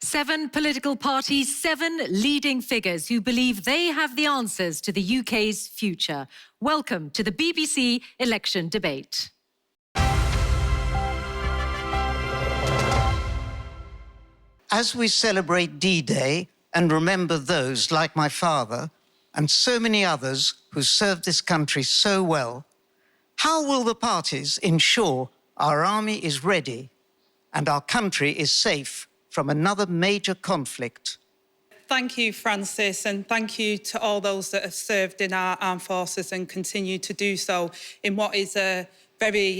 7 political parties, 7 leading figures who believe they have the answers to the UK's future. Welcome to the BBC election debate. As we celebrate D-Day and remember those like my father and so many others who served this country so well, how will the parties ensure our army is ready and our country is safe from another major conflict? Thank you, Francis, and thank you to all those that have served in our armed forces and continue to do so in what is a very,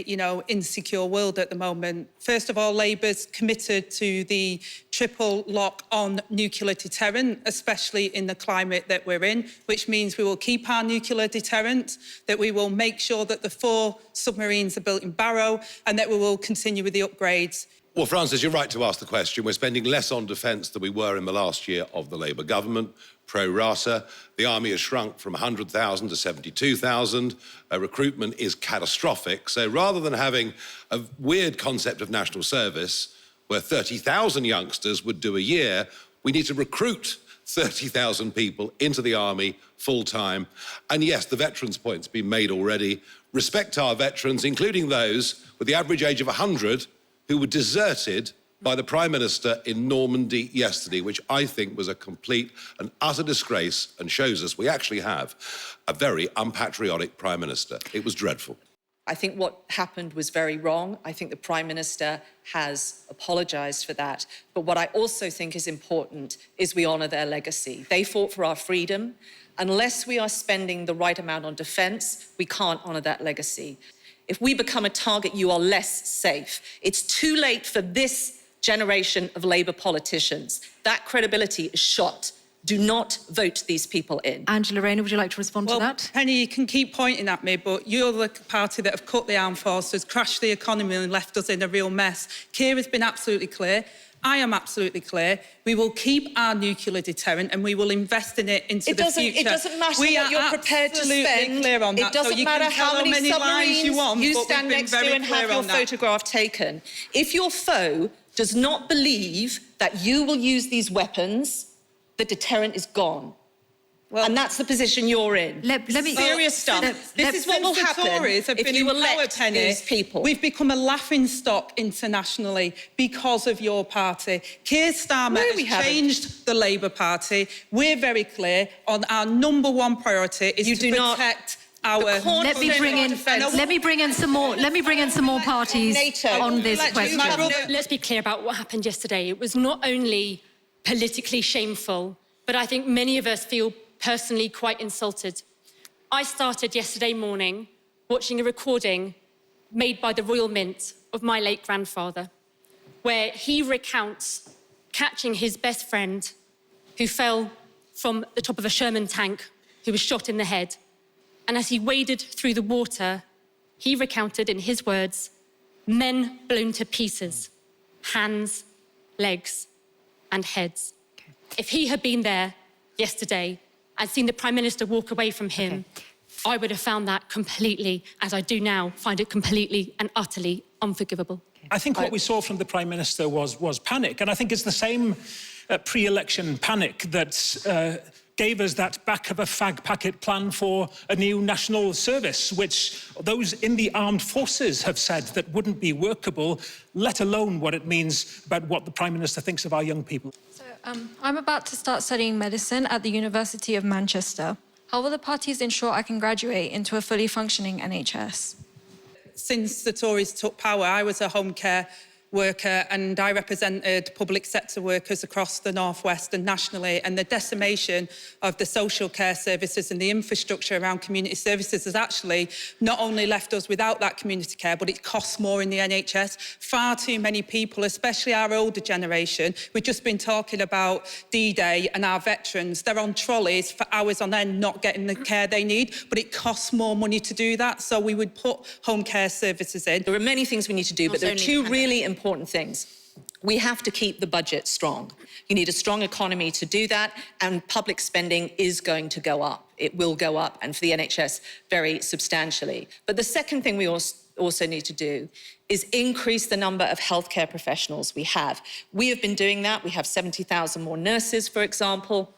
insecure world at the moment. First of all, Labour's committed to the triple lock on nuclear deterrent, especially in the climate that we're in, which means we will keep our nuclear deterrent, that we will make sure that the 4 submarines are built in Barrow, and that we will continue with the upgrades. Well, Francis, you're right to ask the question. We're spending less on defence than we were in the last year of the Labour government, pro rata. The army has shrunk from 100,000 to 72,000. Recruitment is catastrophic. So rather than having a weird concept of national service where 30,000 youngsters would do a year, we need to recruit 30,000 people into the army full-time. And yes, the veterans' point's been made already. Respect our veterans, including those with the average age of 100, who were deserted by the Prime Minister in Normandy yesterday, which I think was a complete and utter disgrace and shows us we actually have a very unpatriotic Prime Minister. It was dreadful. I think what happened was very wrong. I think the Prime Minister has apologised for that. But what I also think is important is we honour their legacy. They fought for our freedom. Unless we are spending the right amount on defence, we can't honour that legacy. If we become a target, you are less safe. It's too late for this generation of Labour politicians. That credibility is shot. Do not vote these people in. Angela Rayner, would you like to respond to that? Penny, you can keep pointing at me, but you're the party that have cut the armed forces, crashed the economy and left us in a real mess. Keir has been absolutely clear. I am absolutely clear. We will keep our nuclear deterrent and we will invest in it into the future. It doesn't matter what you're prepared to spend. Clear on that. It doesn't matter how many submarines you stand next to and have your photograph taken. If your foe does not believe that you will use these weapons, the deterrent is gone. Well, and that's the position you're in. Serious stuff. This is what will happen if you elect these people. We've become a laughingstock internationally because of your party. Keir Starmer has changed the Labour Party. We're very clear on our #1 priority is to protect our. Let me bring in some more parties on this question. Let's be clear about what happened yesterday. It was not only politically shameful, but I think many of us feel personally quite insulted. I started yesterday morning watching a recording made by the Royal Mint of my late grandfather, where he recounts catching his best friend who fell from the top of a Sherman tank, who was shot in the head. And as he waded through the water, he recounted in his words, men blown to pieces, hands, legs, and heads. Okay. If he had been there yesterday and seen the Prime Minister walk away from him, I would have found that completely, as I do now, find it completely and utterly unforgivable. I think what we saw from the Prime Minister was panic, and I think it's the same pre-election panic that gave us that back-of-a-fag packet plan for a new national service, which those in the armed forces have said that wouldn't be workable, let alone what it means about what the Prime Minister thinks of our young people. I'm about to start studying medicine at the University of Manchester. How will the parties ensure I can graduate into a fully functioning NHS? Since the Tories took power, I was a home care worker and I represented public sector workers across the North West and nationally, and the decimation of the social care services and the infrastructure around community services has actually not only left us without that community care, but it costs more in the NHS. Far too many people, especially our older generation, we've just been talking about D-Day and our veterans, they're on trolleys for hours on end not getting the care they need, but it costs more money to do that, so we would put home care services in. There are many things we need to do, but there are 2 really important things. We have to keep the budget strong. You need a strong economy to do that, and public spending is going to go up. It will go up, and for the NHS, very substantially. But the second thing we also need to do is increase the number of healthcare professionals we have. We have been doing that. We have 70,000 more nurses, for example,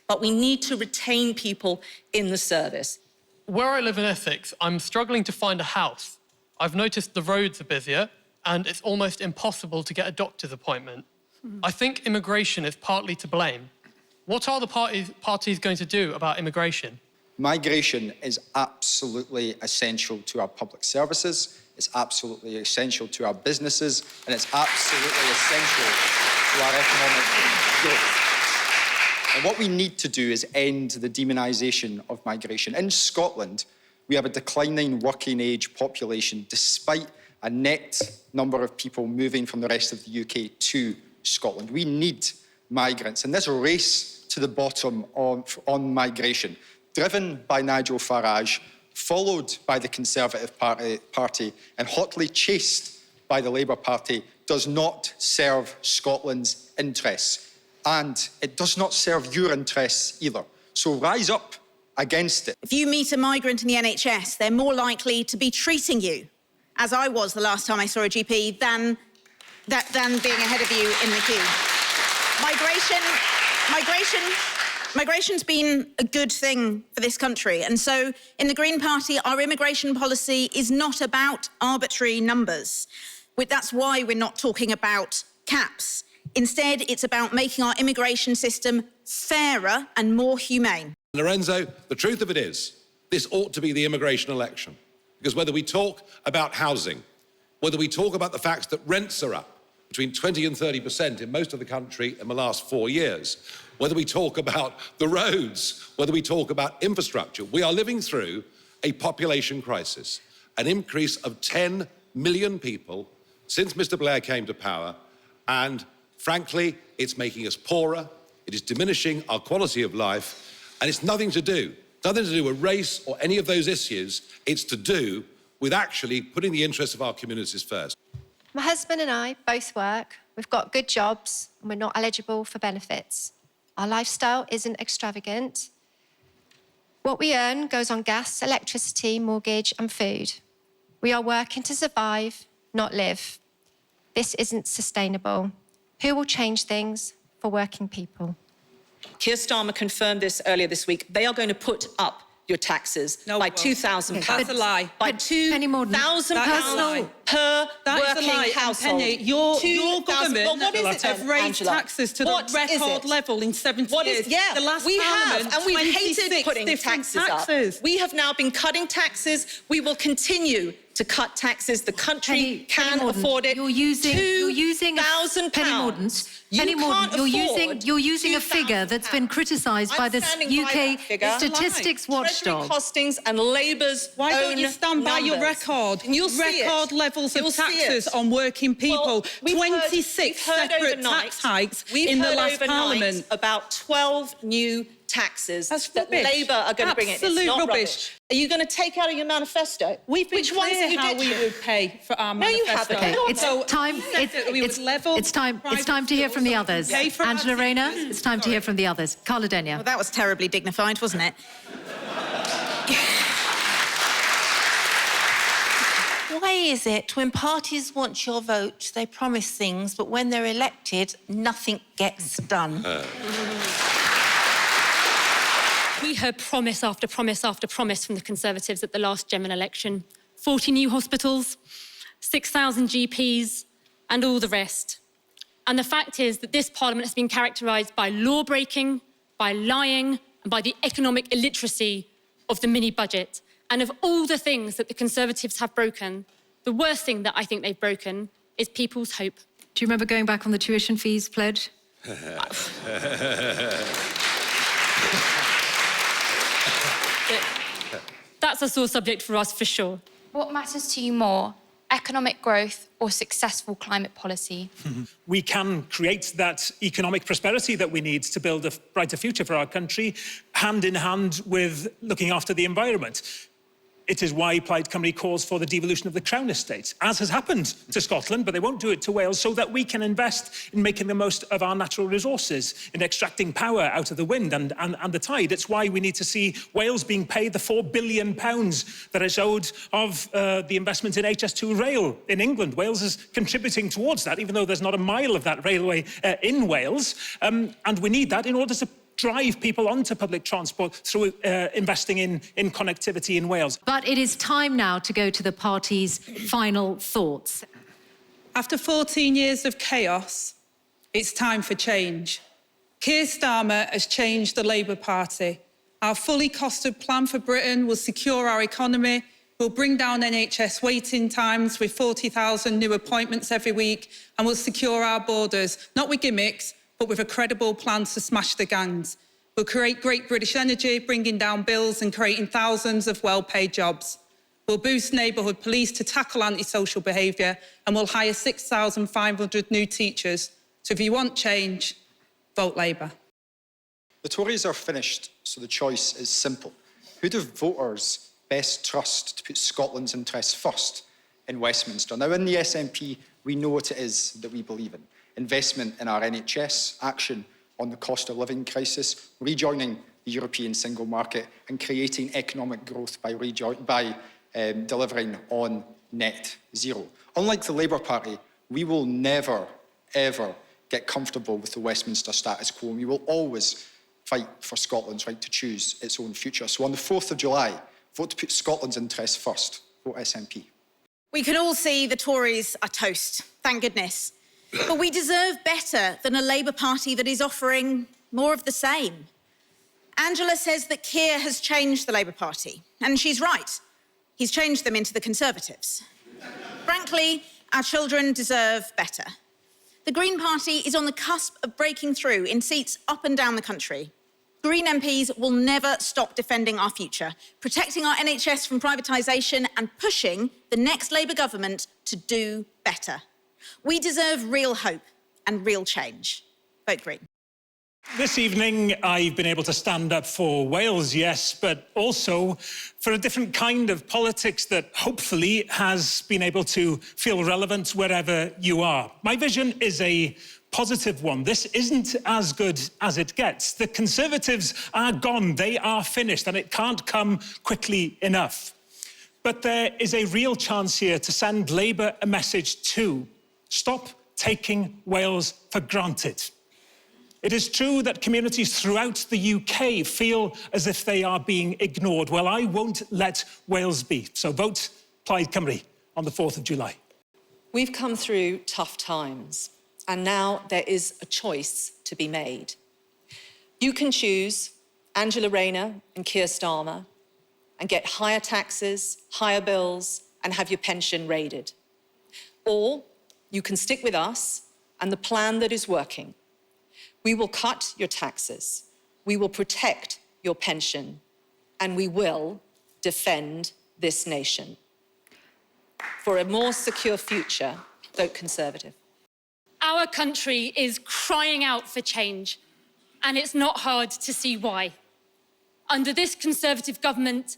but we need to retain people in the service. Where I live in Essex, I'm struggling to find a house. I've noticed the roads are busier and it's almost impossible to get a doctor's appointment. I think immigration is partly to blame. What are the parties going to do about immigration? Migration is absolutely essential to our public services, it's absolutely essential to our businesses, and it's absolutely essential to our economic growth. And what we need to do is end the demonisation of migration. In Scotland, we have a declining working age population despite a net number of people moving from the rest of the UK to Scotland. We need migrants. And this race to the bottom on migration, driven by Nigel Farage, followed by the Conservative Party and hotly chased by the Labour Party, does not serve Scotland's interests. And it does not serve your interests either. So rise up against it. If you meet a migrant in the NHS, they're more likely to be treating you, as I was the last time I saw a GP, than being ahead of you in the queue. Migration's been a good thing for this country. And so in the Green Party, our immigration policy is not about arbitrary numbers. That's why we're not talking about caps. Instead, it's about making our immigration system fairer and more humane. Lorenzo, the truth of it is, this ought to be the immigration election. Because whether we talk about housing, whether we talk about the fact that rents are up between 20 and 30% in most of the country in the last 4 years, whether we talk about the roads, whether we talk about infrastructure, we are living through a population crisis, an increase of 10 million people since Mr. Blair came to power, and frankly, it's making us poorer, it is diminishing our quality of life, and it's nothing to do with race or any of those issues. It's to do with actually putting the interests of our communities first. My husband and I both work, we've got good jobs, and we're not eligible for benefits. Our lifestyle isn't extravagant. What we earn goes on gas, electricity, mortgage, and food. We are working to survive, not live. This isn't sustainable. Who will change things for working people? Keir Starmer confirmed this earlier this week. They are going to put up your taxes by £2,000. That's a lie. By £2,000 per working household. Penny, your government have raised taxes to the record level in 70 years. The last we Parliament, have, and we've hated putting taxes up. We have now been cutting taxes. We will continue to cut taxes. The country can afford it. You're using £2,000. Penny Mordaunt. Penny Mordaunt, you're using a figure that's been criticised by the UK Statistics Watchdog. Costings and Labour's Why don't you stand by your record? Record levels of taxes on working people. 26 separate tax hikes in the last Parliament. About 12 new taxes that rubbish. Labour are going to bring in. Absolute rubbish. Are you going to take out of your manifesto? We've been Which ones clear have you how ditched? we would pay for our No, you manifesto. haven't. Okay, it's time to hear from the others. Angela Rayner, it's time to hear from the others. Carla Denyer. Well, that was terribly dignified, wasn't it? Why is it when parties want your vote, they promise things, but when they're elected, nothing gets done? We heard promise after promise after promise from the Conservatives at the last general election. 40 new hospitals, 6,000 GPs, and all the rest. And the fact is that this Parliament has been characterised by law-breaking, by lying, and by the economic illiteracy of the mini-budget. And of all the things that the Conservatives have broken, the worst thing that I think they've broken is people's hope. Do you remember going back on the tuition fees pledge? That's a sore subject for us, for sure. What matters to you more, economic growth or successful climate policy? We can create that economic prosperity that we need to build a brighter future for our country, hand in hand with looking after the environment. it is why Plaid Cymru calls for the devolution of the Crown Estate, as has happened to Scotland, but they won't do it to Wales, so that we can invest in making the most of our natural resources, in extracting power out of the wind and the tide. It's why we need to see Wales being paid the £4 billion that is owed of the investment in HS2 rail in England. Wales is contributing towards that, even though there's not a mile of that railway in Wales. And we need that in order to drive people onto public transport through investing in connectivity in Wales. But it is time now to go to the party's final thoughts. After 14 years of chaos, it's time for change. Keir Starmer has changed the Labour Party. Our fully costed plan for Britain will secure our economy, will bring down NHS waiting times with 40,000 new appointments every week, and will secure our borders, not with gimmicks, but with a credible plan to smash the gangs. We'll create Great British Energy, bringing down bills and creating thousands of well-paid jobs. We'll boost neighbourhood police to tackle antisocial behaviour, and we'll hire 6,500 new teachers. So if you want change, vote Labour. The Tories are finished, so the choice is simple. Who do voters best trust to put Scotland's interests first in Westminster? Now, in the SNP, we know what it is that we believe in. Investment in our NHS, action on the cost of living crisis, rejoining the European single market, and creating economic growth by delivering on net zero. Unlike the Labour Party, we will never, ever get comfortable with the Westminster status quo. We will always fight for Scotland's right to choose its own future. So on the 4th of July, vote to put Scotland's interests first. Vote SNP. We can all see the Tories are toast, thank goodness. But we deserve better than a Labour Party that is offering more of the same. Angela says that Keir has changed the Labour Party, and she's right. He's changed them into the Conservatives. Frankly, our children deserve better. The Green Party is on the cusp of breaking through in seats up and down the country. Green MPs will never stop defending our future, protecting our NHS from privatisation and pushing the next Labour government to do better. We deserve real hope and real change. Vote Green. This evening, I've been able to stand up for Wales, yes, but also for a different kind of politics that hopefully has been able to feel relevant wherever you are. My vision is a positive one. This isn't as good as it gets. The Conservatives are gone. They are finished, and it can't come quickly enough. But there is a real chance here to send Labour a message too. Stop taking Wales for granted. It is true that communities throughout the UK feel as if they are being ignored. Well, I won't let Wales be. So vote Plaid Cymru on the 4th of July. We've come through tough times, and now there is a choice to be made. You can choose Angela Rayner and Keir Starmer and get higher taxes, higher bills, and have your pension raided. Or you can stick with us and the plan that is working. We will cut your taxes, we will protect your pension, and we will defend this nation. For a more secure future, vote Conservative. Our country is crying out for change, and it's not hard to see why. Under this Conservative government,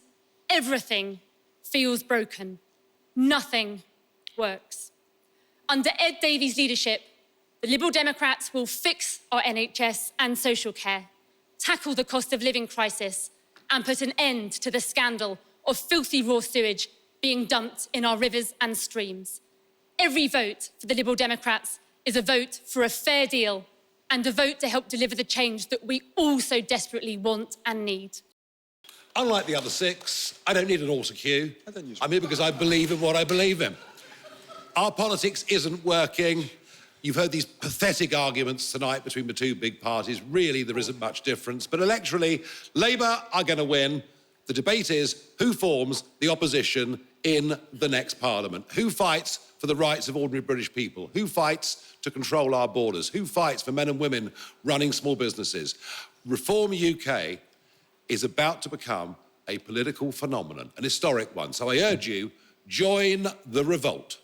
everything feels broken. Nothing works. Under Ed Davey's leadership, the Liberal Democrats will fix our NHS and social care, tackle the cost of living crisis, and put an end to the scandal of filthy raw sewage being dumped in our rivers and streams. Every vote for the Liberal Democrats is a vote for a fair deal and a vote to help deliver the change that we all so desperately want and need. Unlike the other six, I don't need an altar cue. I'm here because I believe in what I believe in. Our politics isn't working. You've heard these pathetic arguments tonight between the two big parties. Really, there isn't much difference. But electorally, Labour are going to win. The debate is who forms the opposition in the next Parliament? Who fights for the rights of ordinary British people? Who fights to control our borders? Who fights for men and women running small businesses? Reform UK is about to become a political phenomenon, an historic one. So I urge you, join the revolt.